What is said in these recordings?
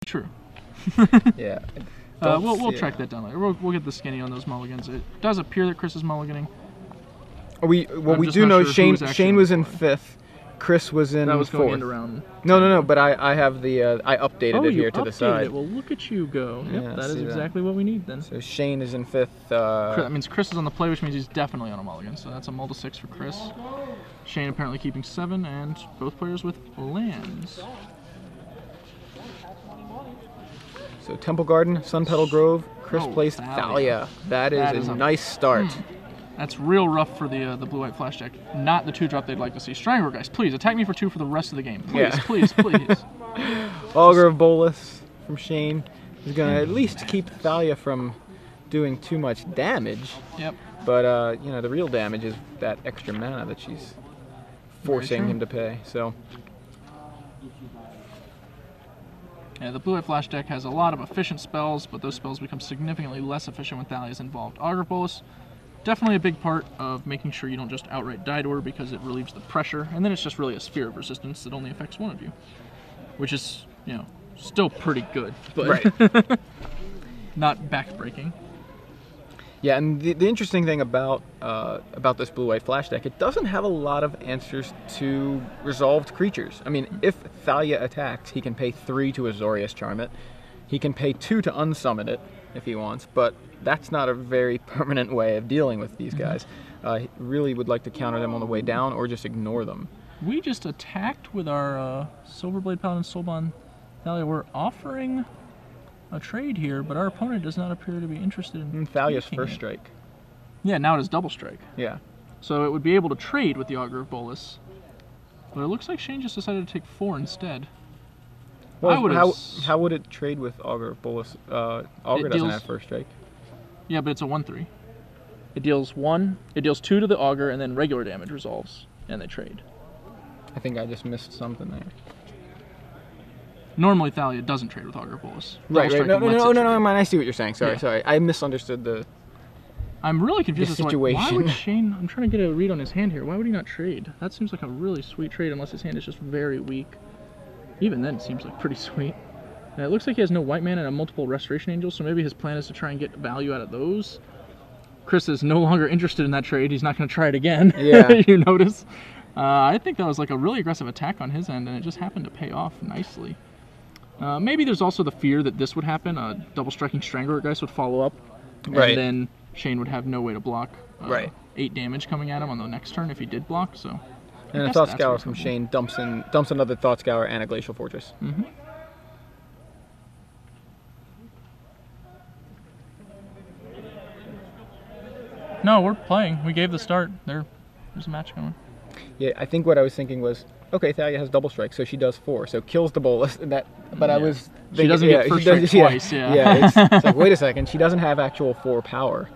True. Yeah. We'll track that down later. We'll get the skinny on those mulligans. It does appear that Chris is mulliganing. We do know Shane was in 5th. Chris was in 4th. That was going into round. No, but I have the I updated it here to the side. It. Well, look at you go. Yeah, yep, that is exactly what we need then. So Shane is in 5th. That means Chris is on the play, which means he's definitely on a mulligan. So that's a mull to 6 for Chris. Shane apparently keeping 7, and both players with lands. So Temple Garden, Sun Petal Grove, Chris plays Thalia. That is a nice start. That's real rough for the blue-white flash deck. Not the 2-drop they'd like to see. Strangler, guys, please attack me for 2 for the rest of the game. Please, please, please. Augur of Bolus from Shane is going to at least keep Thalia from doing too much damage. Yep. But you know, the real damage is that extra mana that she's forcing him to pay. So. Yeah, the blue-white flash deck has a lot of efficient spells, but those spells become significantly less efficient when Thalia's involved. Augur of Bolus, definitely a big part of making sure you don't just outright die to her because it relieves the pressure, and then it's just really a sphere of resistance that only affects one of you, which is, you know, still pretty good, but not back-breaking. Yeah, and the interesting thing about this blue-white flash deck, it doesn't have a lot of answers to resolved creatures. I mean, if Thalia attacks, he can pay 3 to Azorius Charm it. He can pay 2 to unsummon it if he wants, but that's not a very permanent way of dealing with these guys. He really would like to counter them on the way down or just ignore them. We just attacked with our Silverblade Paladin Soulbond Thalia. We're offering a trade here, but our opponent does not appear to be interested in Thalia's first strike. Yeah, now it is double strike. Yeah. So it would be able to trade with the Augur of Bolus, but it looks like Shane just decided to take 4 instead. Well, how would it trade with Augur of Bolus? Augur doesn't have first strike. Yeah, but it's a 1/3. It deals 1. It deals 2 to the Augur, and then regular damage resolves, and they trade. I think I just missed something there. Normally, Thalia doesn't trade with Augur of Bolus. Right. No, I see what you're saying. Sorry. I misunderstood the I'm really confused as to why would Shane... I'm trying to get a read on his hand here. Why would he not trade? That seems like a really sweet trade, unless his hand is just very weak. Even then, it seems like pretty sweet. And it looks like he has no white mana and a multiple Restoration Angels, so maybe his plan is to try and get value out of those. Chris is no longer interested in that trade. He's not going to try it again. Yeah. You notice? I think that was like a really aggressive attack on his end, and it just happened to pay off nicely. Maybe there's also the fear that this would happen. Double striking Strangler Geist would follow up, and then Shane would have no way to block 8 damage coming at him on the next turn if he did block. So, and a Thought Scour from Shane dumps another Thought Scour and a Glacial Fortress. No, we're playing. We gave the start. There's a match going. Yeah, I think what I was thinking was, okay, Thalia has double strike, so she does 4, so kills the Bolus. I was thinking, she doesn't get first strike twice. Yeah, it's like, wait a second, she doesn't have actual 4 power.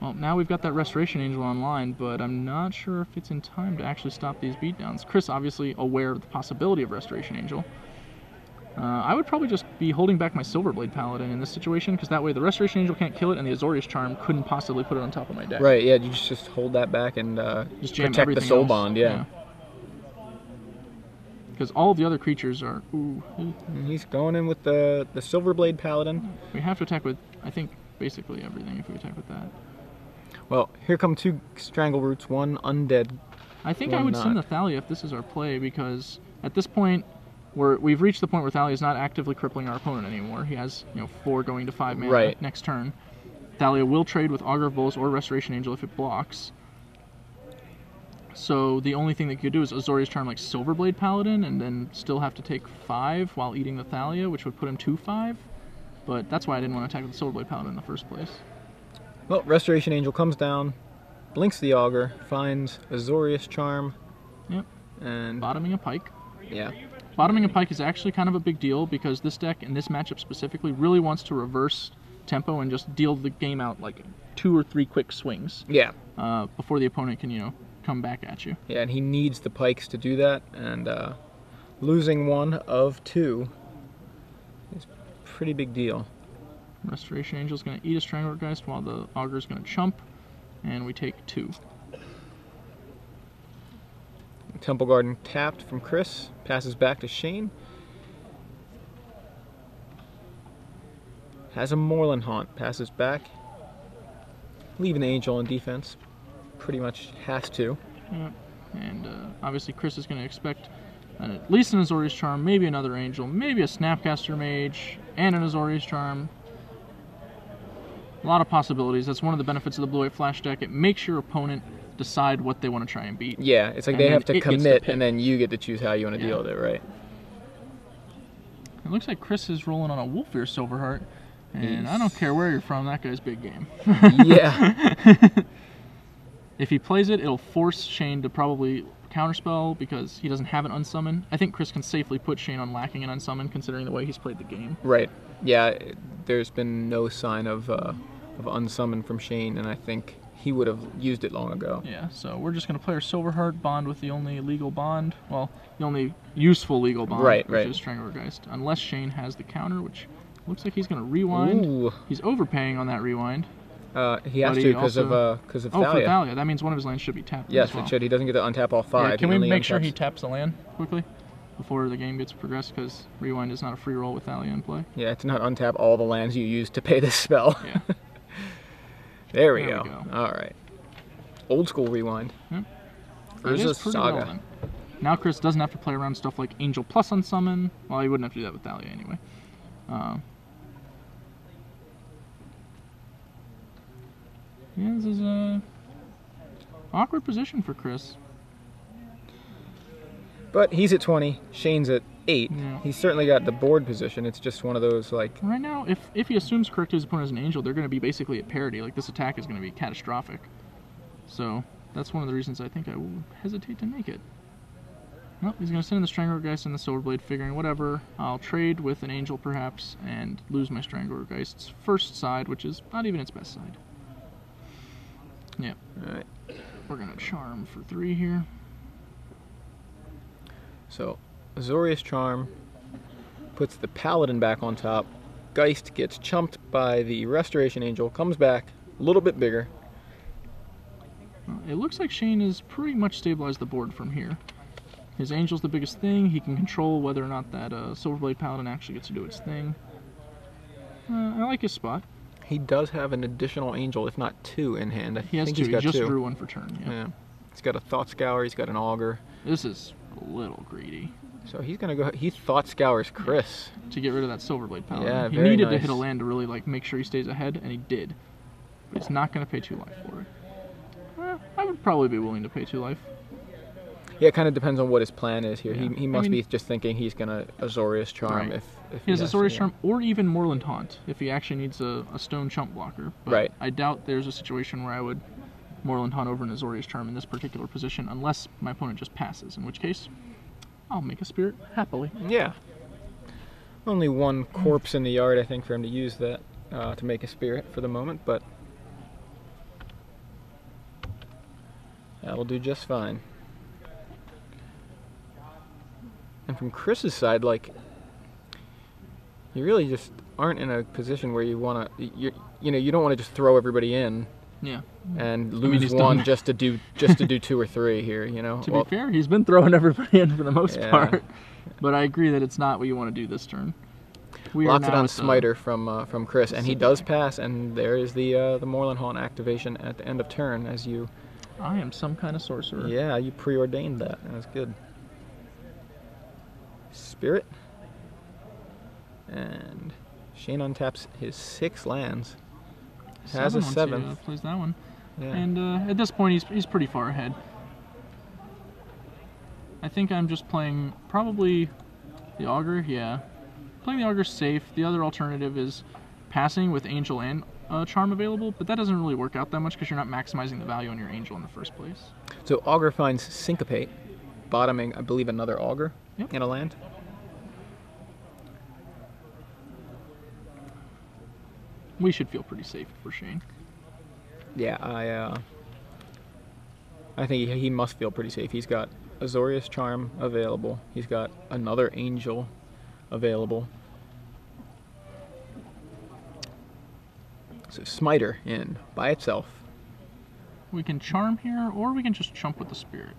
Well, now we've got that Restoration Angel online, but I'm not sure if it's in time to actually stop these beatdowns. Chris obviously aware of the possibility of Restoration Angel. I would probably just be holding back my Silverblade Paladin in this situation, because that way the Restoration Angel can't kill it, and the Azorius Charm couldn't possibly put it on top of my deck. Right, yeah, you just hold that back and just jam protect the Soul Bond, yeah. Because all of the other creatures are... Ooh. He's going in with the Silverblade Paladin. We have to attack with, I think, basically everything if we attack with that. Well, here come 2 Strangle Roots, 1 undead. I think I would send the Thalia if this is our play, because at this point, we've reached the point where Thalia is not actively crippling our opponent anymore. He has, 4 going to 5 mana next turn. Thalia will trade with Augur of Bolus or Restoration Angel if it blocks. So the only thing that you could do is Azorius Charm like Silverblade Paladin and then still have to take 5 while eating the Thalia, which would put him to 5. But that's why I didn't want to attack with the Silverblade Paladin in the first place. Well, Restoration Angel comes down, blinks the Augur, finds Azorius Charm. Yep. And bottoming a Pike. Yeah. Bottoming a Pike is actually kind of a big deal because this deck, in this matchup specifically, really wants to reverse tempo and just deal the game out like 2 or 3 quick swings. Yeah. Before the opponent can, come back at you. Yeah, and he needs the Pikes to do that, and losing 1 of 2 is a pretty big deal. Restoration Angel's going to eat a Strangler Geist while the Augur's going to chump, and we take 2. Temple Garden tapped from Chris. Passes back to Shane. Has a Moorland Haunt. Passes back. Leaving the Angel on defense. Pretty much has to. Yeah. And obviously Chris is going to expect at least an Azorius Charm, maybe another Angel, maybe a Snapcaster Mage, and an Azorius Charm. A lot of possibilities. That's one of the benefits of the blue-white flash deck. It makes your opponent decide what they want to try and beat. Yeah, it's like And they then have to it gets to commit, pick. and then you get to choose how you want to Yeah. deal with it, right? It looks like Chris is rolling on a Wolfear Silverheart, and I don't care where you're from, that guy's big game. Yeah. If he plays it, it'll force Shane to probably counterspell because he doesn't have an unsummon. I think Chris can safely put Shane on lacking an unsummon considering the way he's played the game. Right. Yeah, there's been no sign of unsummon from Shane, and I think he would have used it long ago. Yeah, so we're just going to play our Silverheart, bond with the only legal bond. Well, the only useful legal bond, Right, which right. is Stranglergeist. Unless Shane has the counter, which looks like he's going to rewind. Ooh. He's overpaying on that rewind. He has But to he because of also- Thalia. Oh, for Thalia. That means one of his lands should be tapped. Yes, as well. it should. He doesn't get to untap all Yeah, five. can He we only make sure untaps- he taps the land quickly before the game gets progressed? Because rewind is not a free roll with Thalia in play. Yeah, it's not untap all the lands you use to pay this spell. Yeah. There we There go. we go. All right. Old school rewind. Yep. It Urza is pretty Saga. relevant. Now Chris doesn't have to play around stuff like Angel plus Unsummon. Well, he wouldn't have to do that with Thalia anyway. Yeah, this is a awkward position for Chris. But he's at 20. Shane's at 8. Yeah. He's certainly got the board position. It's just one of those like. Right now, if he assumes correctly his opponent is an Angel, they're going to be basically at parity. Like, this attack is going to be catastrophic. So, that's one of the reasons I think I will hesitate to make it. Well, he's going to send in the Stranglergeist and the Silverblade, figuring whatever. I'll trade with an Angel, perhaps, and lose my Stranglergeist's first side, which is not even its best side. Yeah. Alright. We're going to Charm for 3 here. So, Azorius Charm puts the Paladin back on top. Geist gets chumped by the Restoration Angel, comes back a little bit bigger. Well, it looks like Shane has pretty much stabilized the board from here. His Angel's the biggest thing. He can control whether or not that Silverblade Paladin actually gets to do its thing. I like his spot. He does have an additional Angel, if not 2, in hand. I He has think 2. he's got He just 2. drew 1 for turn. Yeah. Yeah. He's got a Thought Scour, he's got an Augur. This is a little greedy So he's gonna go. He Thought Scours Chris. to get rid of that Silverblade Paladin. Yeah, he very needed to nice. hit a land to really like make sure he stays ahead, and he did. But he's not going to pay 2 life for it. I would probably be willing to pay 2 life. Yeah, it kind of depends on what his plan is here. Yeah. He must I mean- be just thinking he's gonna Azorius Charm Right. if He has has Azorius to, Charm or even Moorland Haunt if he actually needs a stone chump blocker. But Right. I doubt there's a situation where I would Moorland Haunt over an Azorius Charm in this particular position unless my opponent just passes, in which case I'll make a Spirit happily. Yeah. Only 1 corpse in the yard, I think, for him to use that to make a spirit for the moment, but that'll do just fine. And from Chris's side, like, you really just aren't in a position where you want to, you don't want to just throw everybody in Yeah. and lose he's one done just to do 2 or 3 here, you know. To Well, be fair, he's been throwing everybody in for the most Yeah. part. But I agree that it's not what you want to do this turn. We are lots it now on at the- Smiter from Chris, and he does pass, and there is the Moorland Haunt activation at the end of turn as you. I am some kind of sorcerer. Yeah, you preordained that. That's good. Spirit. And Shane untaps his 6 lands. Has a once he, 7th. plays that one. Yeah. And at this point, he's pretty far ahead. I think I'm just playing probably the Augur. Yeah, playing the Augur safe. The other alternative is passing with Angel and Charm available, but that doesn't really work out that much because you're not maximizing the value on your Angel in the first place. So Augur finds Syncopate, bottoming, I believe, another Augur Yep. in a land. We should feel pretty safe for Shane. Yeah, I think he must feel pretty safe. He's got Azorius Charm available. He's got another Angel available. So Smiter in by itself. We can Charm here, or we can just chump with the Spirit.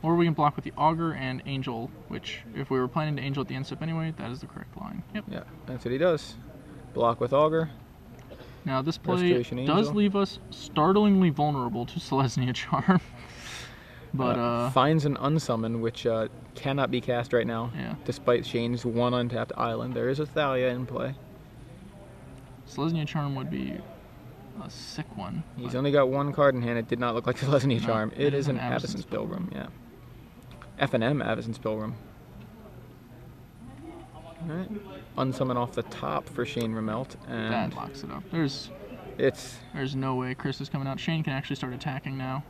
Or we can block with the Augur and Angel, which, if we were planning to Angel at the end step anyway, that is the correct line. Yep. Yeah, that's what he does. Block with Augur. Now this play Restoration does Angel. leave us startlingly vulnerable to Selesnya Charm. But finds an unsummon, which cannot be cast right now, yeah. despite Shane's one untapped island. There is a Thalia in play. Selesnya Charm would be a sick one. He's only got one card in hand. It did not look like Selesnya Charm. No, it is an Avacyn's Pilgrim, yeah. F&M Avacyn's Pilgrim. Alright. Unsummon off the top for Shane Remelt. And that locks it up. There's no way Chris is coming out. Shane can actually start attacking now.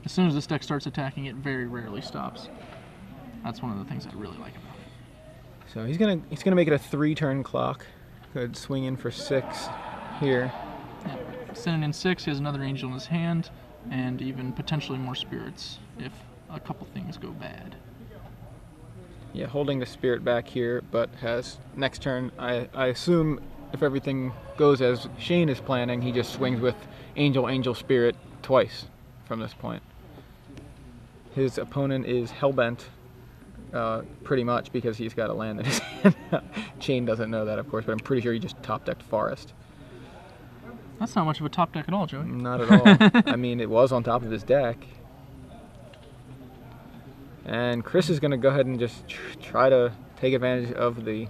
As soon as this deck starts attacking, it very rarely stops. That's one of the things I really like about it. So he's gonna make it a 3-turn clock. Could swing in for 6 here. Yep. Sending in 6, he has another Angel in his hand, and even potentially more spirits if a couple things go bad. Yeah, holding the spirit back here, but has next turn, I assume if everything goes as Shane is planning, he just swings with Angel, Spirit twice from this point. His opponent is Hellbent, pretty much, because he's got a land in his hand. Shane doesn't know that, of course, but I'm pretty sure he just top-decked Forest. That's not much of a top deck at all, Joey. Not at all. I mean, it was on top of his deck. And Chris is going to go ahead and just try to take advantage of the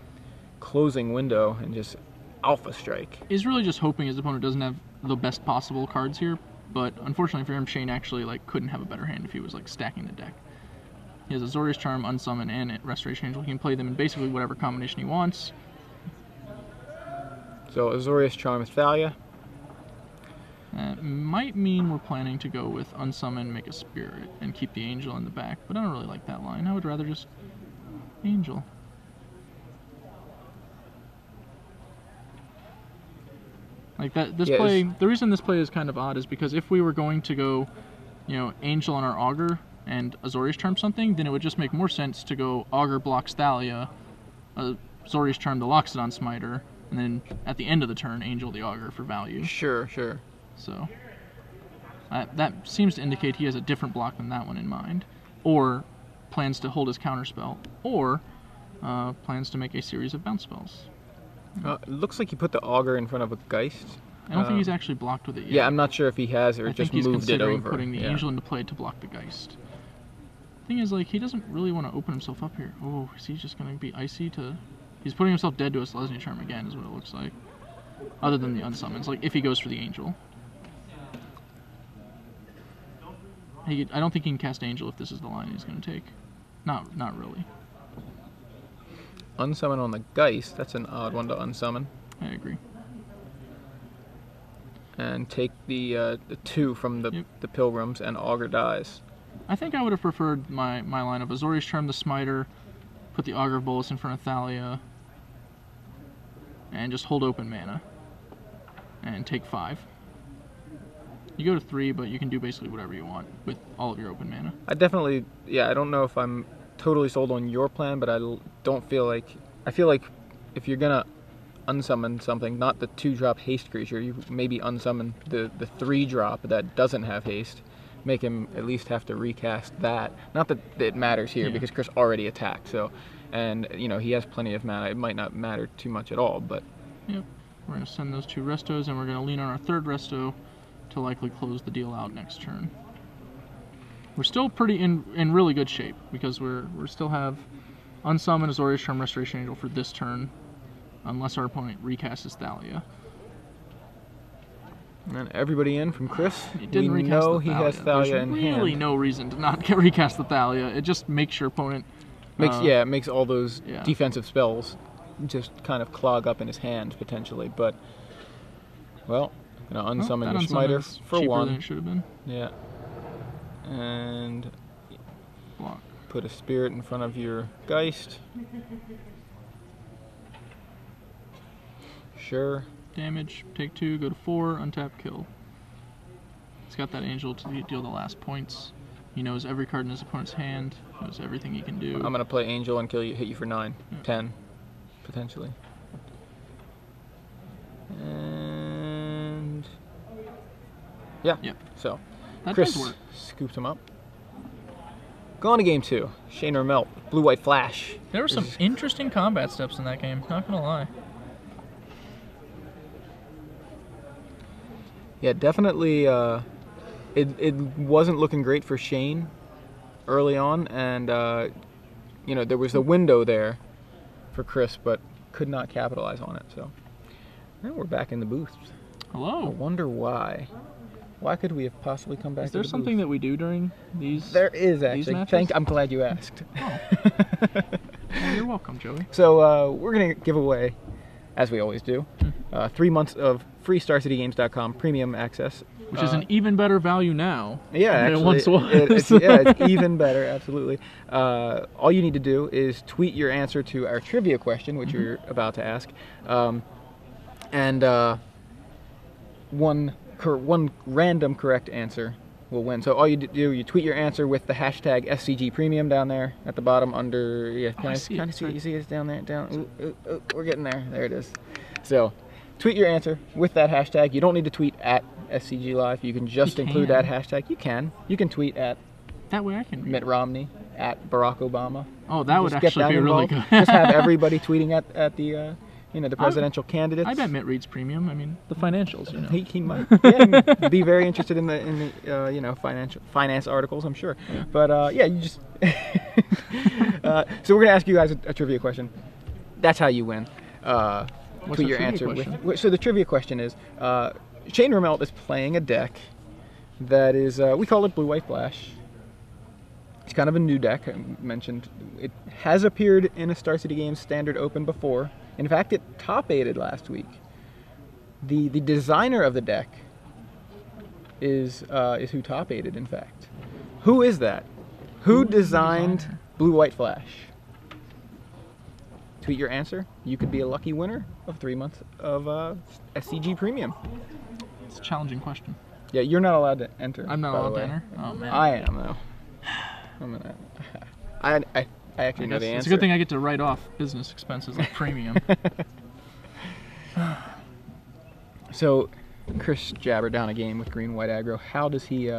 closing window and just alpha strike. He's really just hoping his opponent doesn't have the best possible cards here, but unfortunately for him, Shane actually couldn't have a better hand if he was stacking the deck. He has Azorius Charm, Unsummon, and Restoration Angel. He can play them in basically whatever combination he wants. So Azorius Charm Thalia. That might mean we're planning to go with Unsummon, make a Spirit, and keep the Angel in the back, but I don't really like that line. I would rather just Angel. The reason this play is kind of odd is because if we were going to go, Angel on our Augur and Azorius Charm something, then it would just make more sense to go Augur blocks Thalia, Azorius Charm the Loxodon Smiter, and then at the end of the turn, Angel the Augur for value. Sure. So that seems to indicate he has a different block than that one in mind, or plans to hold his counterspell, or plans to make a series of bounce spells. It looks like he put the Augur in front of a Geist. I don't think he's actually blocked with it yet. Yeah, I'm not sure if he has or just moved it over. I think he's considering putting the Angel into play to block the Geist. Thing is, he doesn't really want to open himself up here. Oh, is he just going to be icy to... He's putting himself dead to a Selesnya Charm again, is what it looks like. Other than the unsummons, if he goes for the Angel. I don't think he can cast Angel if this is the line he's going to take. Not really. Unsummon on the Geist, that's an odd one to unsummon. I agree. And take the 2 from the Pilgrims, and Augur dies. I think I would have preferred my line of Azorius Charm the Smiter, put the Augur Bolus in front of Thalia, and just hold open mana. And take 5. You go to 3, but you can do basically whatever you want with all of your open mana. I don't know if I'm totally sold on your plan, but I feel like if you're gonna unsummon something, not the 2-drop haste creature, you maybe unsummon the 3-drop that doesn't have haste. Make him at least have to recast that. Not that it matters here, because Chris already attacked, and he has plenty of mana. It might not matter too much at all, but... Yep. We're going to send those 2 restos, and we're going to lean on our 3rd resto to likely close the deal out next turn. We're still pretty in really good shape, because we still have Unsummon, Azorius Charm, Restoration Angel for this turn, unless our opponent recasts Thalia. And everybody in from Chris. He didn't recast the Thalia. He has Thalia in hand. There's really no reason to not recast the Thalia. It just makes your opponent... it makes all those defensive spells just kind of clog up in his hand, potentially. But, well, going to unsummon your Smiter for 1. Than it should have been. Yeah. And block. Put a Spirit in front of your Geist. Sure. Damage, take 2, go to 4, untap, kill. He's got that Angel to deal the last points. He knows every card in his opponent's hand, knows everything he can do. I'm going to play Angel and hit you for 9, 10, potentially. And... yeah. Yep. So, That Chris does work. scoops him up. Going to game 2. Shane Remelt, blue-white flash. There were some interesting combat steps in that game, not gonna lie. Yeah, definitely. It wasn't looking great for Shane early on, and there was a window there for Chris, but could not capitalize on it. So now we're back in the booth. Hello. I wonder why. Why could we have possibly come back? Is there to the something booth? that we do during these? There is these actually. matches? I'm glad you asked. Oh. Well, you're welcome, Joey. So we're gonna give away, as we always do, 3 months of free StarCityGames.com premium access, Which is an even better value now yeah, than actually, it once was. it's even better, absolutely. All you need to do is tweet your answer to our trivia question, which you're about to ask, and one random correct answer will win. So all you do, you tweet your answer with the hashtag SCG Premium down there at the bottom under. Yeah, can I see it? You see it's down there. Down. Ooh, we're getting there. There it is. So tweet your answer with that hashtag. You don't need to tweet at SCG Live. You can just include that hashtag. You can tweet at That way I can. Mitt Romney, at Barack Obama. Oh, that would Just get actually them be really involved. good. Just have everybody tweeting at the the presidential candidates. I bet Mitt reads premium. I mean, the financials, you know. He might be very interested in the finance articles, I'm sure. Yeah. But you just so we're gonna ask you guys a trivia question. That's how you win. What's Tweet the your trivia answer question? so the trivia question is Shane Remelt is playing a deck that is we call it Blue White Flash. It's kind of a new deck. I mentioned it has appeared in a Star City Games Standard Open before. In fact, it top-aided last week. The designer of the deck is who top-aided, in fact. Who is that? Who designed Blue White Flash? Tweet your answer. You could be a lucky winner of 3 months of SCG Premium. It's a challenging question. Yeah, you're not allowed to enter. I'm not by the allowed to way. enter? Oh, man. I am, though. I actually know the answer. It's a good thing I get to write off business expenses like premium. So, Chris Jabr down a game with green white aggro. How does he?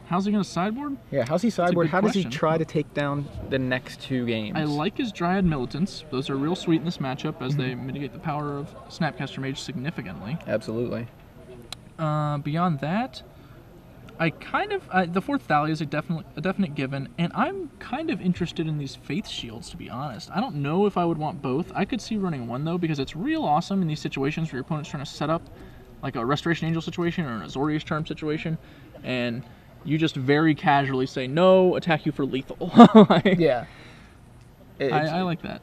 How's he gonna sideboard? Yeah, how's he sideboard? good How does he question. try to take down the next 2 games? I like his Dryad Militants. Those are real sweet in this matchup as they mitigate the power of Snapcaster Mage significantly. Absolutely. Beyond that, I kind of the 4th Thalia is a definite given, and I'm kind of interested in these Faith Shields, to be honest. I don't know if I would want both. I could see running one though, because it's real awesome in these situations where your opponent's trying to set up like a Restoration Angel situation or an Azorius Charm situation, and you just very casually say no, attack you for lethal. Yeah. I like that.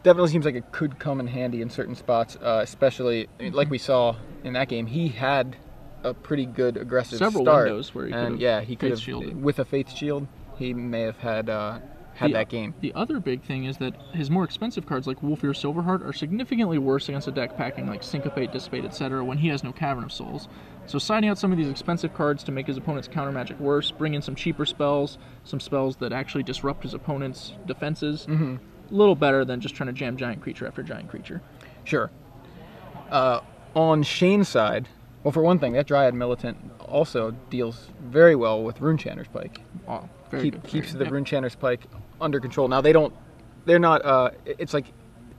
Definitely seems like it could come in handy in certain spots, especially like we saw in that game. He had a pretty good aggressive Several start, windows where he could and have he could have shielded. with a Faith Shield. He may have had that game. The other big thing is that his more expensive cards like Wolfear Silverheart are significantly worse against a deck packing like Syncopate, Dissipate, etc. when he has no Cavern of Souls. So siding out some of these expensive cards to make his opponent's counter magic worse, bring in some cheaper spells, some spells that actually disrupt his opponent's defenses. A little better than just trying to jam giant creature after giant creature. Sure. On Shane's side, well, for one thing, that Dryad Militant also deals very well with Runechanter's Pike. Oh, very good. Keeps the Runechanter's Pike under control. Now they're not. It's like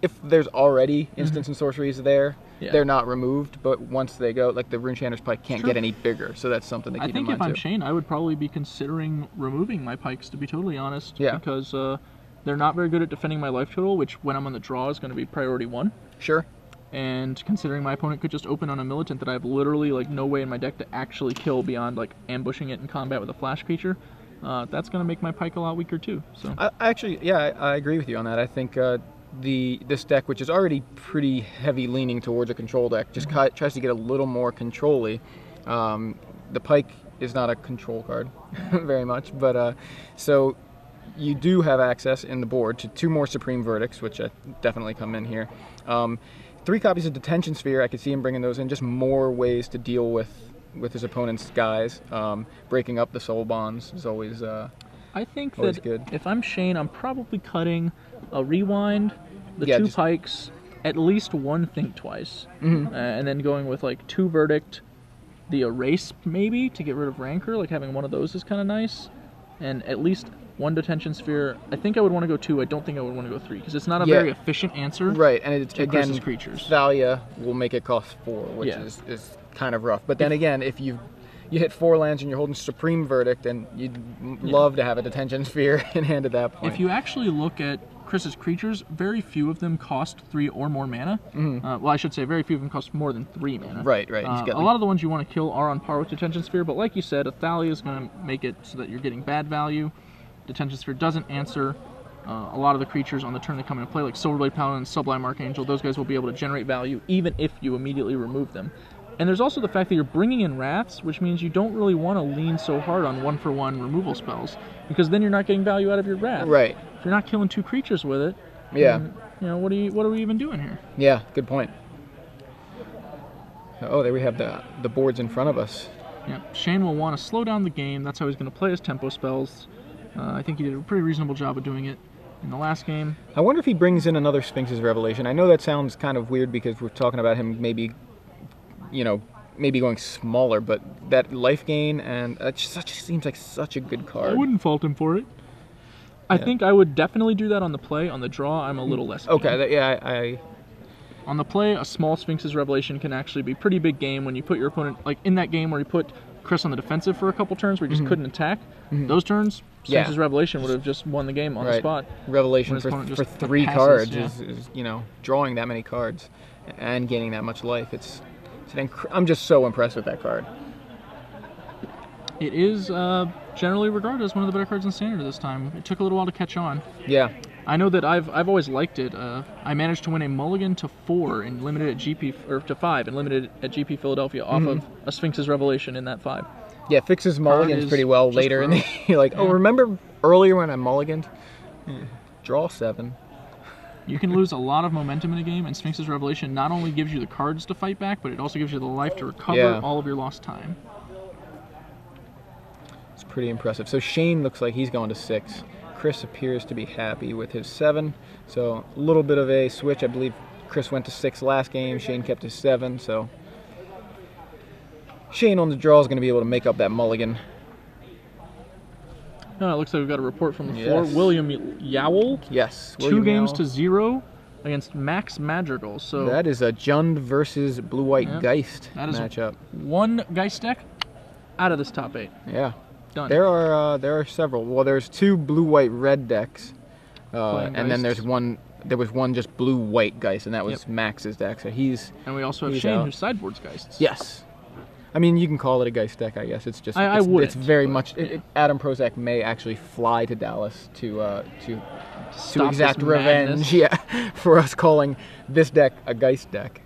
if there's already instants and sorceries there, they're not removed. But once they go, like the Runechanter's Pike can't get any bigger, so that's something to keep in mind too. I think if I'm Shane, I would probably be considering removing my Pikes, to be totally honest. Yeah. Because they're not very good at defending my life total, which when I'm on the draw is going to be priority 1. Sure. And considering my opponent could just open on a Militant that I have literally like no way in my deck to actually kill beyond like ambushing it in combat with a flash creature, that's going to make my Pike a lot weaker too. So I agree with you on that. I think this deck, which is already pretty heavy leaning towards a control deck, just tries to get a little more control-y. The Pike is not a control card very much, but so you do have access in the board to 2 more Supreme Verdicts, which definitely come in here. 3 copies of Detention Sphere, I could see him bringing those in, just more ways to deal with his opponent's guys. Breaking up the soul bonds is always I think always that good. If I'm Shane, I'm probably cutting a Rewind, the 2 Pikes, at least 1 Think Twice, and then going with like 2 Verdict, the Erase maybe to get rid of Rancor. Like having one of those is kind of nice, and at least one Detention Sphere. I think I would want to go 2. I don't think I would want to go 3 because it's not a very efficient answer. Right, and it's to again Chris's creatures. Thalia will make it cost 4, which is kind of rough. But then again, if you hit 4 lands and you're holding Supreme Verdict, and you'd love to have a Detention Sphere in hand at that point. If you actually look at Chris's creatures, very few of them cost 3 or more mana. Well, I should say very few of them cost more than 3 mana. Right. A lot of the ones you want to kill are on par with Detention Sphere, but like you said, a Thalia is going to make it so that you're getting bad value. Detention Sphere doesn't answer a lot of the creatures on the turn that come into play, like Silverblade Paladin and Sublime Archangel. Those guys will be able to generate value even if you immediately remove them. And there's also the fact that you're bringing in Wraths, which means you don't really want to lean so hard on 1-for-1 removal spells, because then you're not getting value out of your Wrath. Right. If you're not killing 2 creatures with it, then, what are we even doing here? Yeah, good point. Oh, there we have the boards in front of us. Yeah, Shane will want to slow down the game. That's how he's going to play his tempo spells. I think he did a pretty reasonable job of doing it in the last game. I wonder if he brings in another Sphinx's Revelation. I know that sounds kind of weird because we're talking about him maybe going smaller, but that life gain, and it seems like such a good card. I wouldn't fault him for it. I think I would definitely do that on the play. On the draw, I'm a little less. Okay, On the play, a small Sphinx's Revelation can actually be a pretty big game when you put your opponent, like in that game where you put Chris on the defensive for a couple turns where he just couldn't attack. Those turns, Sphinx's Revelation would have just won the game on the spot. Revelation for 3 cards is drawing that many cards and gaining that much life. I'm just so impressed with that card. It is generally regarded as one of the better cards in Standard this time. It took a little while to catch on. Yeah. I know that I've always liked it. I managed to win a mulligan to 4 in limited at GP, or to 5 in limited at GP Philadelphia off of a Sphinx's Revelation in that 5. Yeah, fixes mulligans pretty well later in the you're like, oh, remember earlier when I mulliganed? Draw 7. You can lose a lot of momentum in a game, and Sphinx's Revelation not only gives you the cards to fight back, but it also gives you the life to recover all of your lost time. It's pretty impressive. So Shane looks like he's going to 6. Chris appears to be happy with his 7. So a little bit of a switch. I believe Chris went to 6 last game. Shane kept his 7. So Shane on the draw is going to be able to make up that mulligan. It looks like we've got a report from the floor. William Yowell. Yes. 2 games to 0 against Max Madrigal. So that is a Jund versus Blue-White Geist matchup. One Geist deck out of this top 8. Yeah. Done. There are several. Well, there's 2 Blue-White-Red decks, and then there's one. There was one just Blue-White Geist, and that was Max's deck. So and we also have Shane who sideboards Geists. Yes. I mean, you can call it a Geist deck, I guess. It's just it's very much. Adam Prozac may actually fly to Dallas to exact revenge, for us calling this deck a Geist deck.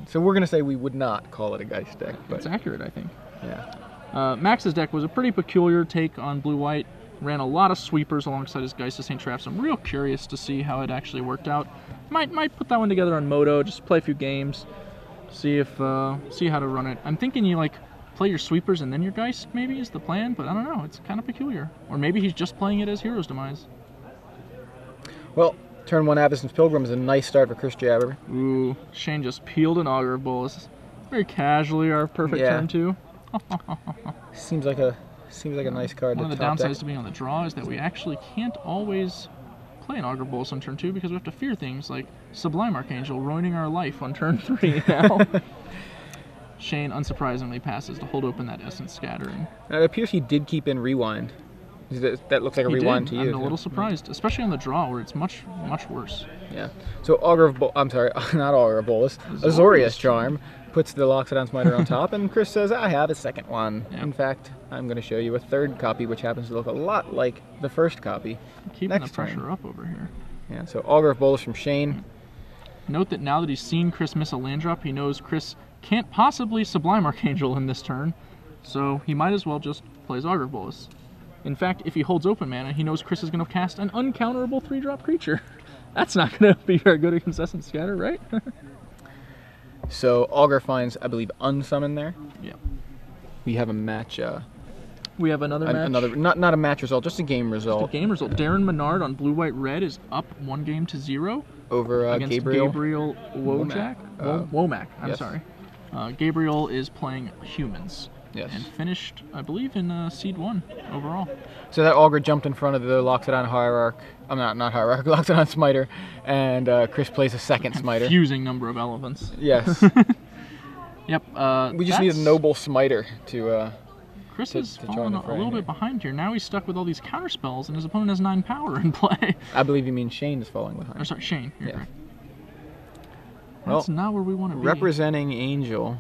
So we're gonna say we would not call it a Geist deck. But it's accurate, I think. Yeah. Max's deck was a pretty peculiar take on Blue-White. Ran a lot of sweepers alongside his Geist of St. Traps. I'm real curious to see how it actually worked out. Might put that one together on Moto, just play a few games. See how to run it. I'm thinking you play your sweepers and then your Geist maybe is the plan, but I don't know. It's kind of peculiar. Or maybe he's just playing it as Hero's Demise. Well, turn 1 Avacyn's Pilgrim is a nice start for Chris Jabr. Ooh, Shane just peeled an Augur of Bolus. Very casually our perfect turn 2. Seems like a nice card. One of the downsides to being on the draw is that we actually can't always play an Augur Bolus on turn 2 because we have to fear things like Sublime Archangel ruining our life on turn 3 now. Shane unsurprisingly passes to hold open that Essence Scattering. It appears he did keep in Rewind. That looks like a Rewind to you. I'm a little surprised, especially on the draw where it's much worse. Yeah. So I'm sorry, not Augur of Bolus. Azorius Charm puts the Loxodon Smiter on top, and Chris says, I have a second one. Yeah. In fact, I'm going to show you a 3rd copy, which happens to look a lot like the 1st copy. Keeping the pressure up over here. Yeah, so Augur of Bolus from Shane. Note that now that he's seen Chris miss a land drop, he knows Chris can't possibly Sublime Archangel in this turn, so he might as well just play his Augur of Bolus. In fact, if he holds open mana, he knows Chris is going to cast an uncounterable 3-drop creature. That's not going to be very good against Essence Scatter, right? So Augur finds, I believe, Unsummon there. Yeah. We have a match. We have another match. Not a match result, just a game result. Just a game result. Darren Menard on Blue-White-Red is up 1 game to 0 over against Gabriel Wojak. Womack. I'm sorry. Gabriel is playing humans. Yes. And finished, I believe, in Seed 1 overall. So that Augur jumped in front of the Loxodon Hierarch. I'm not Hierarch, Loxodon Smiter, and Chris plays a second Smiter. Confusing number of elements. Yes. Yep. We just need a noble Smiter to. Chris is falling a little bit behind here. Now he's stuck with all these counter spells, and his opponent has 9 power in play. I believe you mean Shane is falling behind. Or sorry, Shane. You're correct. Well, that's not where we want to be. Representing Angel.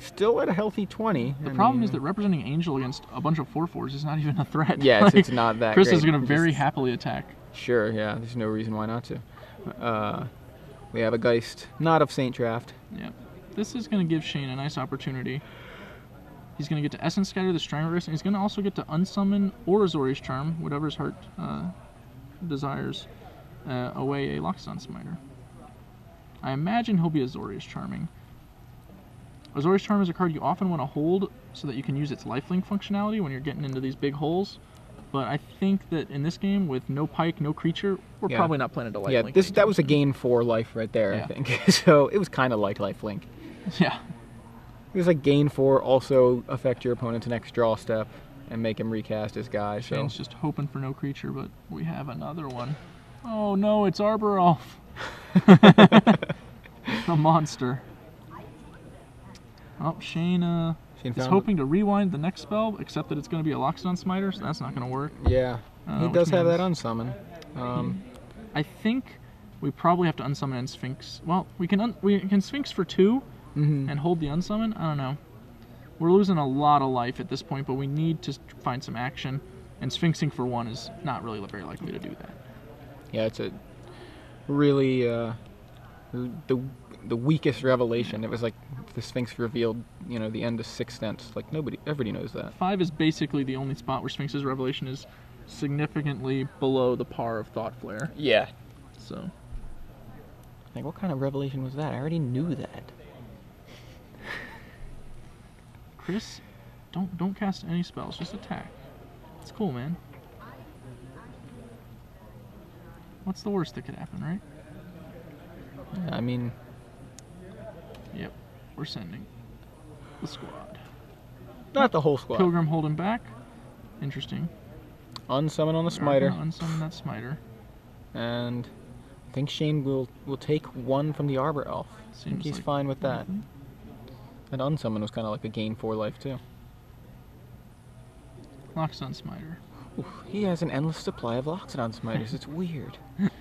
Still at a healthy 20. The problem is that representing Angel against a bunch of 4/4s is not even a threat. Yeah, it's not that Chris great. is going to very happily attack. Sure, yeah. There's no reason why not to. We have a Geist, not of Saint Draft. Yeah. This is going to give Shane a nice opportunity. He's going to get to Essence Scatter the Stranglerist, and he's going to also get to unsummon or Azorius Charm, whatever his heart desires, away a Loxodon Smiter. I imagine he'll be Azorius Charming. Azorius Charm is a card you often want to hold so that you can use its lifelink functionality when you're getting into these big holes. But I think that in this game, with no pike, no creature, we're probably not planning to lifelink. Yeah, that was a gain 4 life right there, I think. So it was kind of like lifelink. Yeah. It was like gain 4, also affect your opponent's next draw step and make him recast his guy. Shane's just hoping for no creature, but we have another one. Oh no, it's Arbor Elf. The monster. Oh, Shane is hoping to rewind the next spell, except that it's going to be a Loxodon Smiter, so that's not going to work. Yeah, he does have that unsummon. I think we probably have to unsummon and Sphinx. Well, we can Sphinx for 2 and hold the unsummon. I don't know. We're losing a lot of life at this point, but we need to find some action, and Sphinxing for 1 is not really very likely to do that. Yeah, it's a really the weakest revelation. It was like the Sphinx revealed, the end of Sixth Sense. Like everybody knows that. 5 is basically the only spot where Sphinx's revelation is significantly below the par of Thought Flare. Yeah. So. Like, what kind of revelation was that? I already knew that. Chris, don't cast any spells. Just attack. It's cool, man. What's the worst that could happen, right? I mean... Yep. We're sending the squad. Not the whole squad. Pilgrim holding back. Interesting. Unsummon on the Smiter. Unsummon that Smiter. And I think Shane will take 1 from the Arbor Elf. I think he's fine with that. And unsummon was kind of like a gain 4 life too. Loxodon Smiter. Ooh, he has an endless supply of Loxodon Smiters. It's weird. But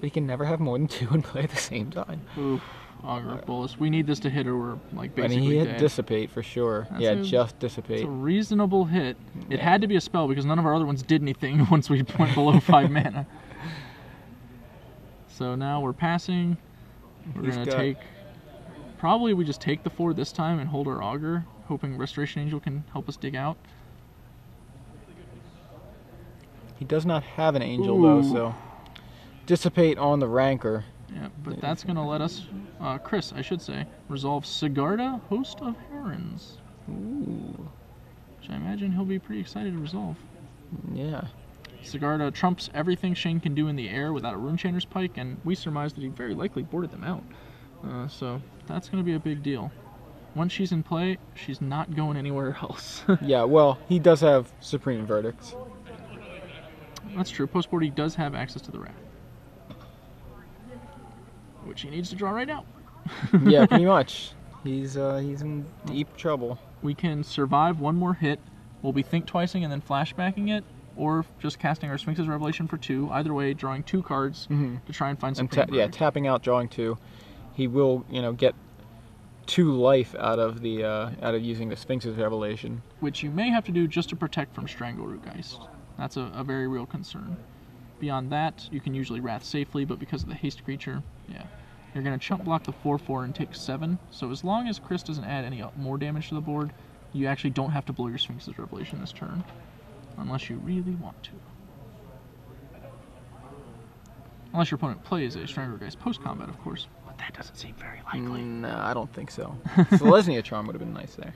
he can never have more than 2 and play at the same time. Oof. Augur Bolus. We need this to hit or we're like basically I mean, he hit dead. Dissipate for sure. Just Dissipate. It's a reasonable hit. It had to be a spell because none of our other ones did anything once we went below 5 mana. So now we're passing. We're going to take... Probably we just take the 4 this time and hold our Augur, hoping Restoration Angel can help us dig out. He does not have an Angel though, so... Dissipate on the Rancor. Yeah, but that's going to let us, Chris, I should say, resolve Sigarda, Host of Herons. Ooh. Which I imagine he'll be pretty excited to resolve. Yeah. Sigarda trumps everything Shane can do in the air without a Runechainer's Pike, and we surmise that he very likely boarded them out. So that's going to be a big deal. Once she's in play, she's not going anywhere else. Yeah, well, he does have Supreme Verdicts. That's true. Postboard, he does have access to the Wrath, which he needs to draw right now. Yeah, pretty much. He's in deep trouble. We can survive 1 more hit. We'll be think twicing and then flashbacking it, or just casting our Sphinx's Revelation for 2. Either way, drawing 2 cards to try and find some. Yeah, tapping out, drawing 2. He will, get 2 life out of using the Sphinx's Revelation, which you may have to do just to protect from Stranglerootgeist. That's a very real concern. Beyond that, you can usually Wrath safely, but because of the haste creature, yeah. You're going to chump block the 4/4 and take 7. So as long as Chris doesn't add any more damage to the board, you actually don't have to blow your Sphinx's Revelation this turn. Unless you really want to. Unless your opponent plays a Stranglerootgeist post-combat, of course. But that doesn't seem very likely. No, I don't think so. Selesnya Charm would have been nice there.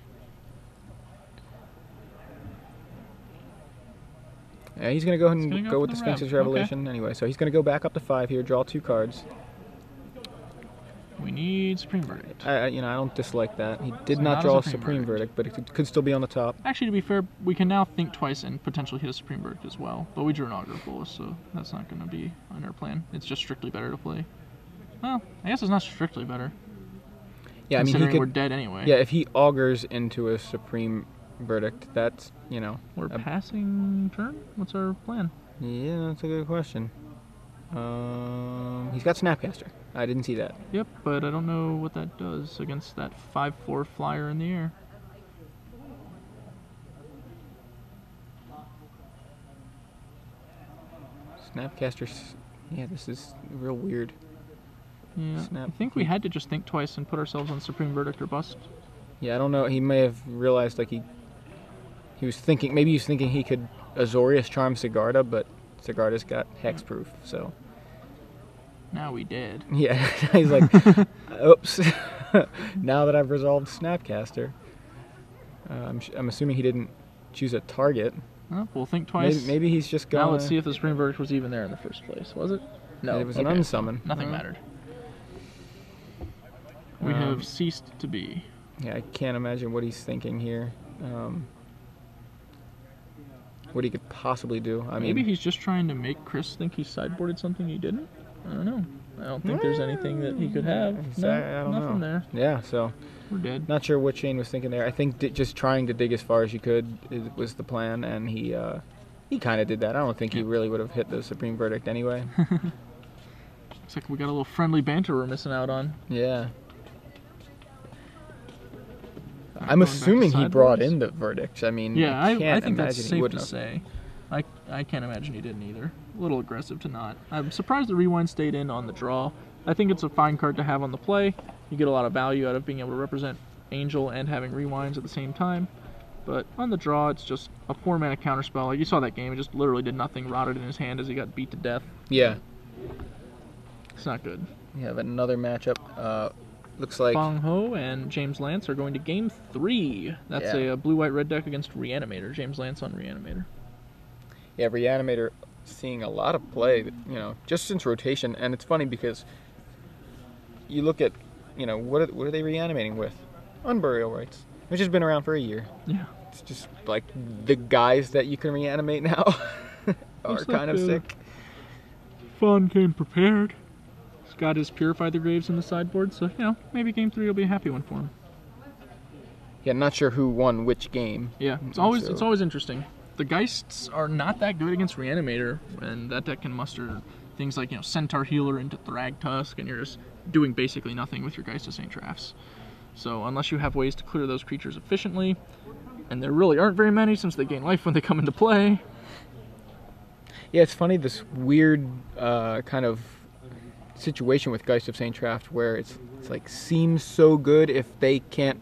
Yeah, he's going to go ahead and go with the Sphinx's Revelation anyway. So he's going to go back up to 5 here, draw 2 cards. We need Supreme Verdict. I don't dislike that. He did It's not not a draw a Supreme Supreme Verdict, but it could still be on the top. Actually, to be fair, we can now think twice and potentially hit a Supreme Verdict as well. But we drew an Augur Bolus, so that's not going to be on our plan. It's just strictly better to play. Well, I guess it's not strictly better. Yeah, I mean, considering we're dead anyway. Yeah, if he augurs into a Supreme Verdict, that's, We're passing turn? What's our plan? Yeah, that's a good question. He's got Snapcaster. I didn't see that. Yep, but I don't know what that does against that 5/4 flyer in the air. Snapcaster. Yeah, this is real weird. Yeah, I think we had to just think twice and put ourselves on Supreme Verdict or bust. Yeah, I don't know. He may have realized like he was thinking. Maybe he was thinking he could Azorius Charm Sigarda, but Sigarda's got hexproof, so. Now we did. Yeah, he's like, oops. Now that I've resolved Snapcaster, I'm assuming he didn't choose a target. Well, we'll think twice. Maybe he's just going. Now let's see if the Supreme Verdict was even there in the first place. Was it? No. It was an unsummon. Nothing mattered. We have ceased to be. Yeah, I can't imagine what he's thinking here. What he could possibly do. Maybe he's just trying to make Chris think he sideboarded something he didn't. I don't know. I don't think there's anything that he could have. No, I don't nothing know. there. Yeah, so we're dead. Not sure what Shane was thinking there. I think just trying to dig as far as you could was the plan, and he kind of did that. I don't think he really would have hit the Supreme Verdict anyway. Looks like we got a little friendly banter we're missing out on. Yeah. I'm assuming he brought in the verdicts. I mean, yeah, I think that's safe to have. say. I can't imagine he didn't either. A little aggressive to not. I'm surprised the Rewind stayed in on the draw. I think it's a fine card to have on the play. You get a lot of value out of being able to represent Angel and having Rewinds at the same time. But on the draw, it's just a 4-mana counterspell. Like you saw that game, it just literally did nothing, rotted in his hand as he got beat to death. Yeah. It's not good. We have another matchup. Looks like Fong Ho and James Lance are going to game 3. That's a blue-white-red deck against Reanimator. James Lance on Reanimator. Yeah, Reanimator seeing a lot of play, just since rotation. And it's funny because you look at, what are they reanimating with? Unburial Rites, which has been around for a year. Yeah. It's just like the guys that you can reanimate now are kind of sick. Fawn came prepared. He's got his Purify the Graves in the sideboard, so, maybe game 3 will be a happy one for him. Yeah, not sure who won which game. Yeah, it's always interesting. The Geists are not that good against Reanimator, and that deck can muster things like, Centaur Healer into Thragtusk, and you're just doing basically nothing with your Geist of St. Traphs. So unless you have ways to clear those creatures efficiently, and there really aren't very many since they gain life when they come into play. Yeah, it's funny, this weird kind of situation with Geist of St. Traft where it's like seems so good if they can't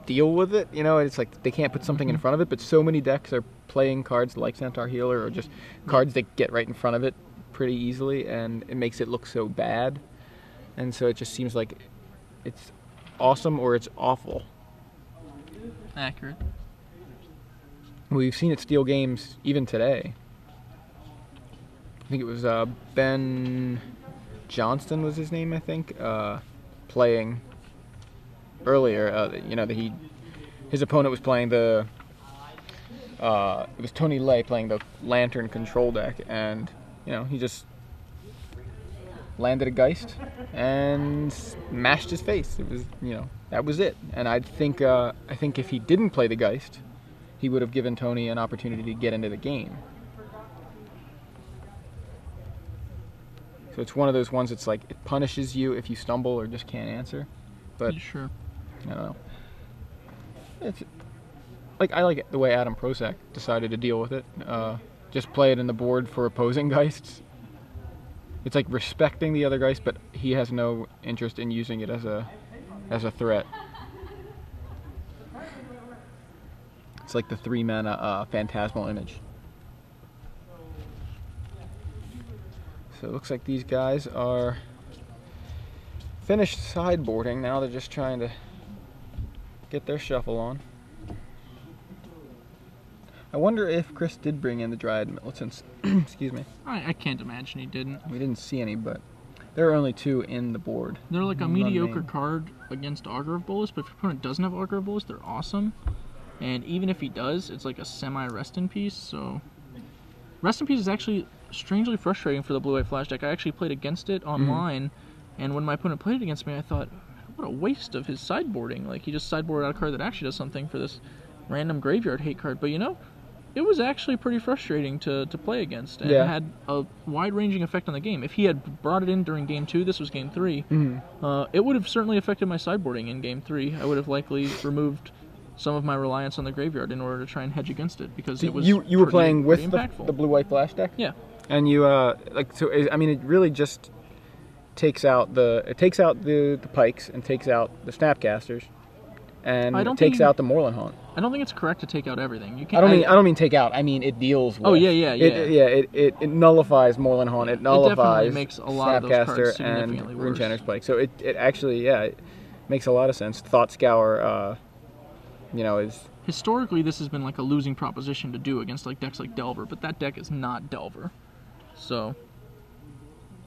deal with it, it's like they can't put something in front of it, but so many decks are playing cards like Centaur Healer or just cards that get right in front of it pretty easily, and it makes it look so bad, and so it just seems like it's awesome or it's awful. Accurate. We've seen it steal games even today. I think it was Ben Johnston was his name, I think, playing earlier. His opponent was playing it was Tony Lay playing the Lantern control deck, and he just landed a Geist and smashed his face. It was that was it. And I think if he didn't play the Geist, he would have given Tony an opportunity to get into the game. So it's one of those ones that's like it punishes you if you stumble or just can't answer. But sure. I don't know. It's like I like it the way Adam Prosak decided to deal with it. Just play it in the board for opposing Geists. It's like respecting the other Geist, but he has no interest in using it as a threat. It's like the 3-mana Phantasmal Image. So it looks like these guys are finished sideboarding. Now they're just trying to get their shuffle on. I wonder if Chris did bring in the Dryad Militants. Excuse me. I can't imagine he didn't. We didn't see any, but There are only 2 in the board. They're like a mediocre card against Augur of Bolus, but if your opponent doesn't have Augur of Bolus, they're awesome. And even if he does, it's like a semi-Rest in Peace, so... Rest in Peace is actually strangely frustrating for the blue-white flash deck. I actually played against it online, and when my opponent played it against me, I thought, what a waste of his sideboarding. Like, he just sideboarded out a card that actually does something for this random graveyard hate card. But, you know, it was actually pretty frustrating to play against, and it had a wide-ranging effect on the game. If he had brought it in during Game 2, this was Game 3, it would have certainly affected my sideboarding in Game 3. I would have likely removed some of my reliance on the graveyard in order to try and hedge against it, because it was you were playing with impactful. the blue-white flash deck? Yeah. And you, I mean, it really just takes out the pikes and takes out the snapcasters, and it takes out the Moorland Haunt. I don't think it's correct to take out everything. You can't. I don't mean take out. I mean it deals with. Oh yeah. It nullifies Moorland Haunt. It nullifies makes a lot of those cards and significantly worse. Runechanter's Pike. So it actually it makes a lot of sense. Thought Scour, you know, is historically this has been like a losing proposition to do against like decks like Delver, but that deck is not Delver, so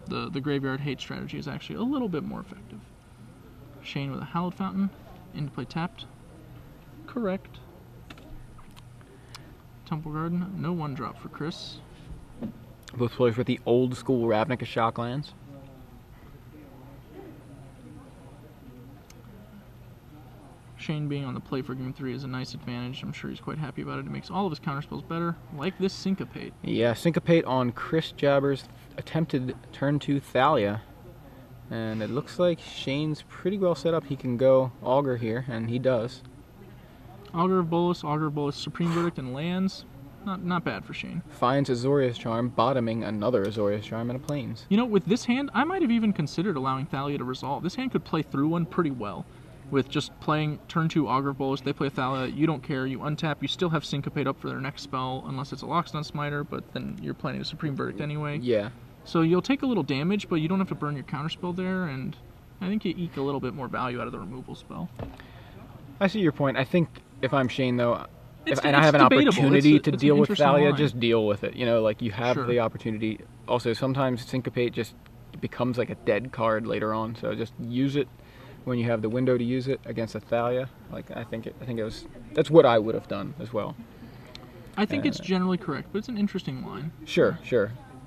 the graveyard hate strategy is actually a little bit more effective. Shane with a Hallowed Fountain, into play tapped. Correct. Temple Garden, no 1-drop for Chris. Both players with the old school Ravnica Shocklands. Shane being on the play for Game 3 is a nice advantage. I'm sure he's quite happy about it. It makes all of his counterspells better, like this Syncopate. Yeah, Syncopate on Chris Jabr's attempted turn 2 Thalia. And it looks like Shane's pretty well set up. He can go Augur here, and he does. Augur of Bolus, Supreme Verdict, and lands. Not bad for Shane. Finds Azorius Charm, bottoming another Azorius Charm and a Plains. You know, with this hand, I might have even considered allowing Thalia to resolve. This hand could play through one pretty well. With just playing turn 2 Augur of Bolus, they play Thalia, you don't care, you untap, you still have Syncopate up for their next spell, unless it's a Lockstone Smiter, but then you're planning a Supreme Verdict anyway. Yeah. So you'll take a little damage, but you don't have to burn your counterspell there, and I think you eke a little bit more value out of the removal spell. I see your point. I think if I'm Shane, though, and I it's have an debatable. opportunity to It's deal an with interesting Thalia, line. just deal with it. You know, like you have Sure. the opportunity. Also, sometimes Syncopate just becomes like a dead card later on, so just use it when you have the window to use it against a Thalia. Like I think that's what I would have done as well. I think it's generally correct, but it's an interesting line. Sure.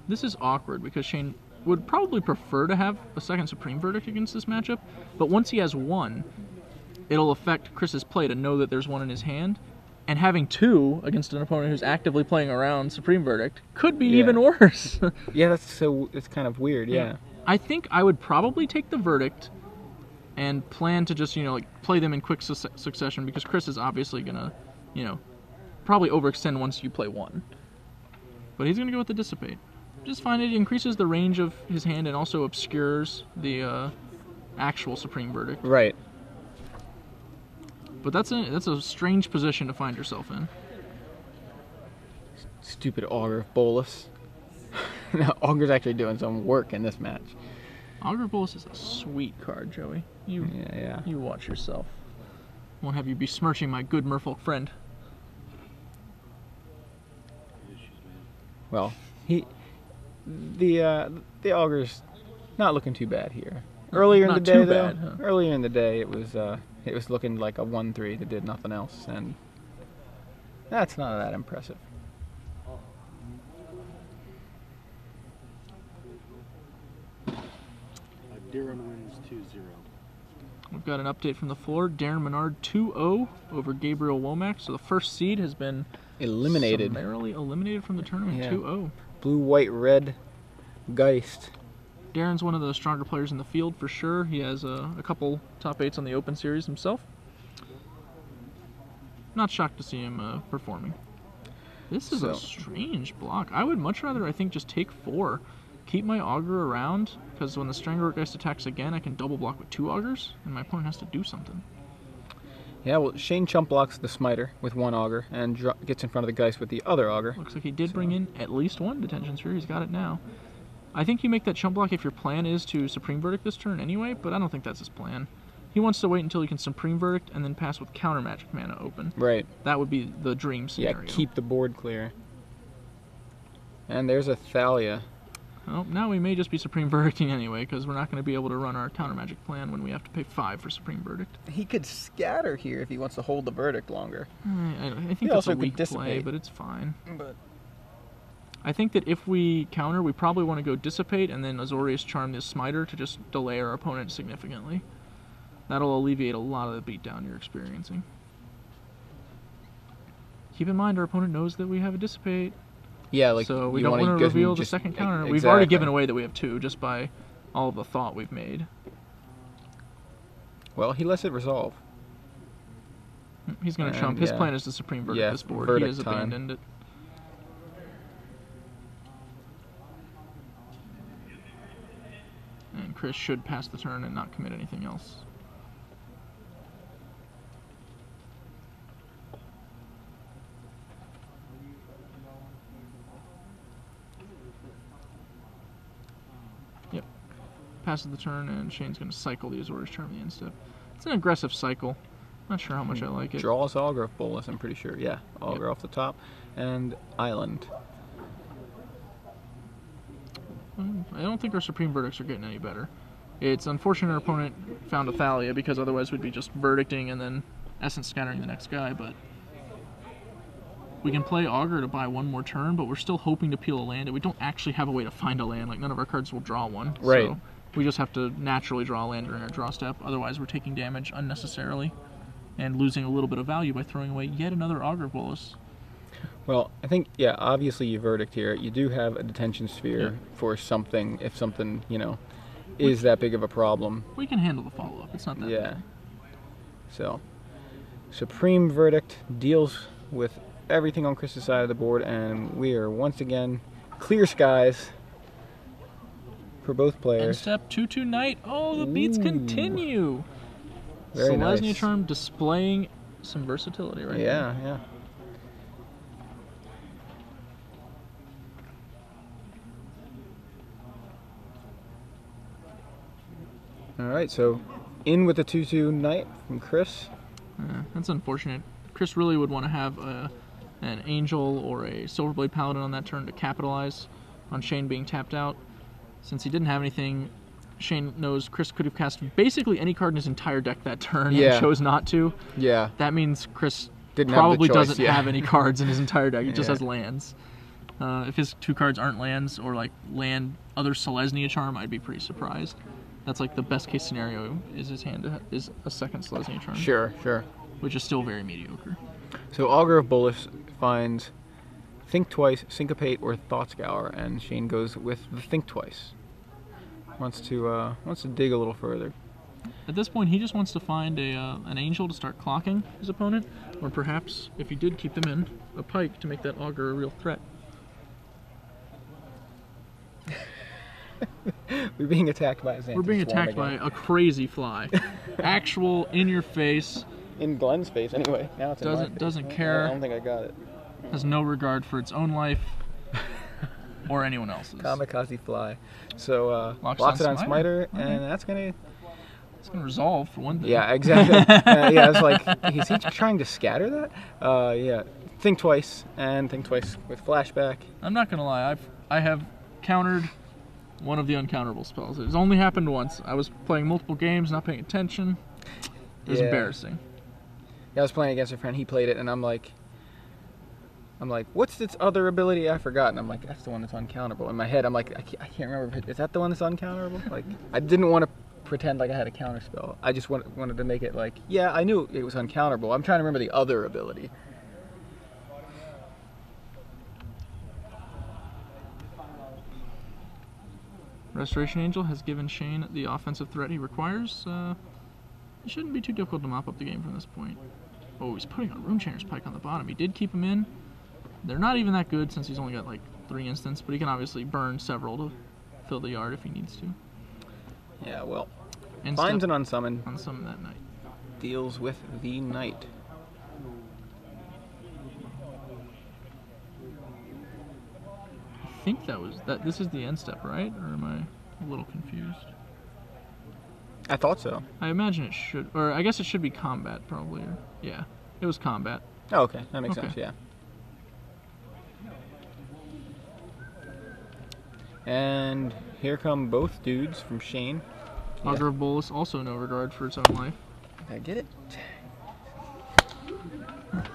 This is awkward because Shane would probably prefer to have a second Supreme Verdict against this matchup, but once he has one, it'll affect Chris's play to know that there's one in his hand, and having 2 against an opponent who's actively playing around Supreme Verdict could be even worse. Yeah, it's kind of weird, yeah. I think I would probably take the Verdict and plan to just, like play them in quick succession, because Chris is obviously gonna, probably overextend once you play one. But he's gonna go with the Dissipate. Just find it increases the range of his hand and also obscures the actual Supreme Verdict. Right. But that's a strange position to find yourself in. Stupid Augur of Bolus. Now, Augur's actually doing some work in this match. Augur of Bolus is a sweet card, Joey. You watch yourself. Won't have you besmirching my good merfolk friend. Well, the Augur's not looking too bad here. Earlier in the day, though, earlier in the day, it was looking like a 1-3 that did nothing else, and that's not that impressive. Darren wins 2-0. We've got an update from the floor. Darren Menard 2-0 over Gabriel Womack. So the first seed has been summarily eliminated from the tournament. 2-0. Blue, white, red, Geist. Darren's one of the stronger players in the field for sure. He has a couple top 8s on the Open Series himself. Not shocked to see him performing. This is a strange block. I would much rather, I think, just take 4. Keep my Augur around, because when the Strangleroot Geist attacks again, I can double block with 2 Augurs, and my opponent has to do something. Yeah, well, Shane chump blocks the Smiter with 1 Augur and gets in front of the Geist with the other Augur. Looks like he did bring in at least 1 Detention Sphere. He's got it now. I think you make that chump block if your plan is to Supreme Verdict this turn anyway, but I don't think that's his plan. He wants to wait until he can Supreme Verdict and then pass with Counter Magic mana open. Right. That would be the dream scenario. Yeah, keep the board clear. And there's a Thalia. Well, now we may just be Supreme Verdicting anyway, because we're not going to be able to run our counter magic plan when we have to pay 5 for Supreme Verdict. He could scatter here if he wants to hold the verdict longer. I think that's also a could weak play, dissipate. but it's fine. But I think that if we counter, we probably want to go Dissipate and then Azorius Charm this Smiter to just delay our opponent significantly. That'll alleviate a lot of the beatdown you're experiencing. Keep in mind, our opponent knows that we have a Dissipate. yeah, like So we you don't wanna want to just- reveal the just- second counter. exactly. We've already given away that we have 2 just by all of the thought we've made. Well, he lets it resolve. He's going to And, trump. His yeah. plan is to Supreme Verdict Yeah, this board. He verdict has time. abandoned it. And Chris should pass the turn and not commit anything else. Yep. Passes the turn, and Shane's going to cycle the Azorius Charm the end step. It's an aggressive cycle. Not sure how much I like it. Draws Augur of Bolus, I'm pretty sure. Yeah, Augur Yep. off the top. And Island. I don't think our Supreme Verdicts are getting any better. It's unfortunate our opponent found a Thalia, because otherwise we'd be just verdicting and then Essence Scattering the next guy, but we can play Augur to buy 1 more turn, but we're still hoping to peel a land, and we don't actually have a way to find a land. Like, none of our cards will draw one. Right. So we just have to naturally draw a land during our draw step, otherwise we're taking damage unnecessarily and losing a little bit of value by throwing away yet another Augur Bolus. Well, I think, yeah, obviously you verdict here. You do have a detention sphere Yeah. for something, if something, you know, is that big of a problem. We can handle the follow-up. It's not that Yeah. bad. So, Supreme Verdict deals with everything on Chris's side of the board, and we are once again clear skies for both End players. step 2/2 Knight. Oh, the beats Ooh. continue. Very Selesnya nice. Charm displaying some versatility right Yeah, yeah. All right, so in with the 2/2 Knight from Chris. there. That's unfortunate. Chris really would want to have an Angel or a Silverblade Paladin on that turn to capitalize on Shane being tapped out. Since he didn't have anything, Shane knows Chris could have cast basically any card in his entire deck that turn Yeah. and chose not to. Yeah, That means Chris Didn't have the probably choice, doesn't yeah. have any cards in his entire deck. He just Yeah. has lands. If his 2 cards aren't lands or like land other Selesnya Charm, I'd be pretty surprised. That's like the best case scenario is his hand is a second Selesnya Charm, sure, sure. which is still very mediocre. So Augur of Bolus finds Think Twice, Syncopate, or Thought Scour, and Shane goes with the Think Twice. Wants to dig a little further. At this point, he just wants to find an Angel to start clocking his opponent, or perhaps, if he did keep them in, a Pike to make that Augur a real threat. We're being attacked by a Xanthi We're being Swarm attacked by again. a crazy fly. Actual, in your face, In Glenn's face, anyway. Now it's in my face. doesn't care. I don't think I got it. has no regard for its own life or anyone else's. Kamikaze Fly. So Locks locks it on on Smiter. Smiter, and that's gonna. It's going to resolve, for one thing. Yeah, exactly. Yeah, it's like, is he trying to scatter that? Yeah. Think Twice, and Think Twice with Flashback. I'm not going to lie, I have countered one of the uncounterable spells. It's only happened once. I was playing multiple games, not paying attention. It was Yeah. embarrassing. Yeah, I was playing against a friend. He played it, and I'm like, what's its other ability? I forgot. And I'm like, that's the one that's uncounterable. In my head, I'm like, I can't remember. Is that the one that's uncounterable? Like, I didn't want to pretend like I had a counter spell. I just wanted to make it like, yeah, I knew it was uncounterable. I'm trying to remember the other ability. Restoration Angel has given Shane the offensive threat he requires. It shouldn't be too difficult to mop up the game from this point. Oh, he's putting a Rune Chainer's Pike on the bottom. He did keep him in. They're not even that good since he's only got like 3 instants, but he can obviously burn several to fill the yard if he needs to. Yeah, well, And finds an unsummon, on summon that night. deals with the knight. I think this is the end step, right? Or am I a little confused? I thought so. I imagine it should, or I guess it should be combat probably. Or, yeah, it was combat. Oh, okay, that makes Okay. sense. Yeah. And here come both dudes from Shane. Augur of Bolus, also no regard for its own life. Did I get it?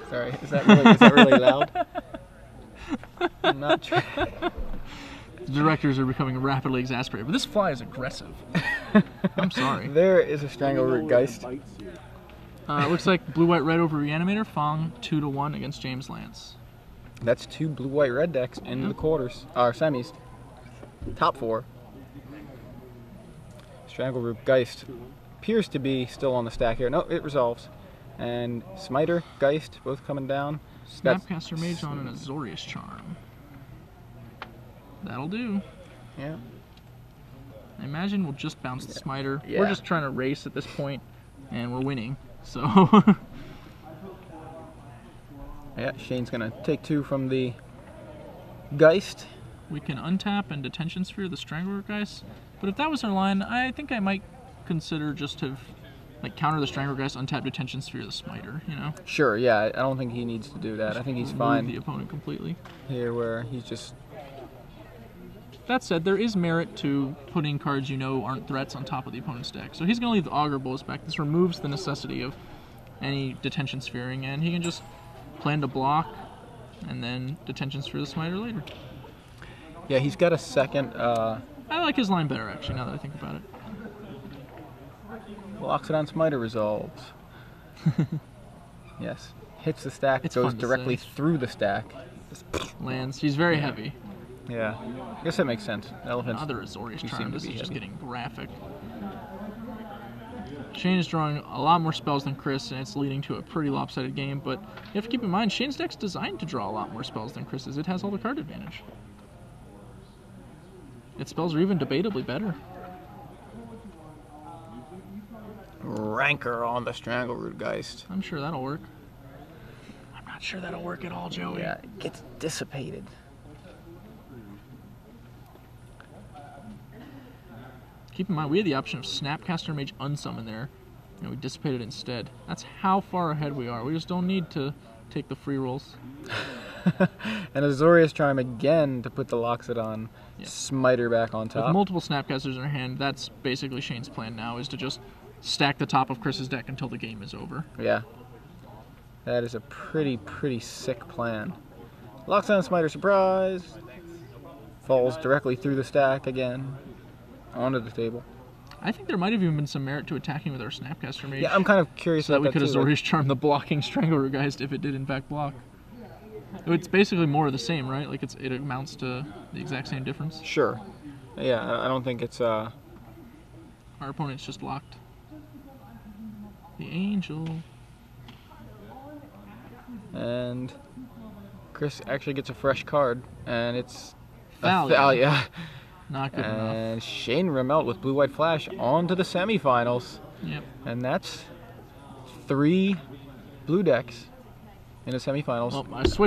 Sorry, is that really loud? I'm not sure. The directors are becoming rapidly exasperated, but this fly is aggressive. I'm sorry. There is a Strangleroot Geist. Looks like blue-white-red over Reanimator, Fong 2-1 against James Lance. That's 2 blue-white-red decks in the quarters, or semis. Top 4. Strangleroot Geist appears to be still on the stack here. No, it resolves. And Smiter, Geist, both coming down. Snapcaster Mage on an Azorius Charm. That'll do. Yeah. I imagine we'll just bounce the Smiter. Yeah. We're just trying to race at this point, and we're winning. So. Yeah, Shane's gonna take 2 from the Geist. We can untap and Detention Sphere the Strangler Geist. But if that was our line, I think I might consider just to counter the Strangler Geist, untap Detention Sphere the Smiter, you know? Sure, yeah, I don't think he needs to do that. I think he's fine The opponent completely. here where he's just... That said, there is merit to putting cards you know aren't threats on top of the opponent's deck. So he's going to leave the Augur Bolus back. This removes the necessity of any Detention Sphering, and he can just plan to block and then Detention Sphere the Smiter later. Yeah, he's got a second... I like his line better, actually, now that I think about it. Loxodon Smiter resolves. Yes. Hits the stack, It's goes fun to directly say. through the stack. Lands. He's very heavy. Yeah. I guess that makes sense. Elephants. Another Azorius do seem Charm. to This be is just heavy. getting graphic. Shane is drawing a lot more spells than Chris, and it's leading to a pretty lopsided game, but you have to keep in mind, Shane's deck's designed to draw a lot more spells than Chris's. It has all the card advantage. Its spells are even debatably better. Rancor on the Strangleroot Geist. I'm sure that'll work. I'm not sure that'll work at all, Joey. Yeah, it gets dissipated. Keep in mind, we had the option of Snapcaster Mage Unsummon there, and we dissipated instead. That's how far ahead we are. We just don't need to take the free rolls. And Azorius Charm again to put the Loxodon Yeah. Smiter back on With top. multiple Snapcasters in our hand, that's basically Shane's plan now, is to just stack the top of Chris's deck until the game is over. Yeah. That is a pretty sick plan. Loxodon Smiter surprise. Falls directly through the stack again. Onto the table. I think there might have even been some merit to attacking with our Snapcaster Mage. Yeah, I'm kind of curious so that about we could too, like- Azorius Charm the blocking Strangler Geist if it did in fact block. It's basically more of the same, right? Like it amounts to the exact same difference. Sure. Yeah, I don't think it's Our opponent's just locked. The Angel. and Chris actually gets a fresh card, and it's Thalia. Thalia. Not good enough. And Shane Remelt with blue-white flash on to the semifinals. Yep. And that's 3 blue decks in the semifinals. Well, I switched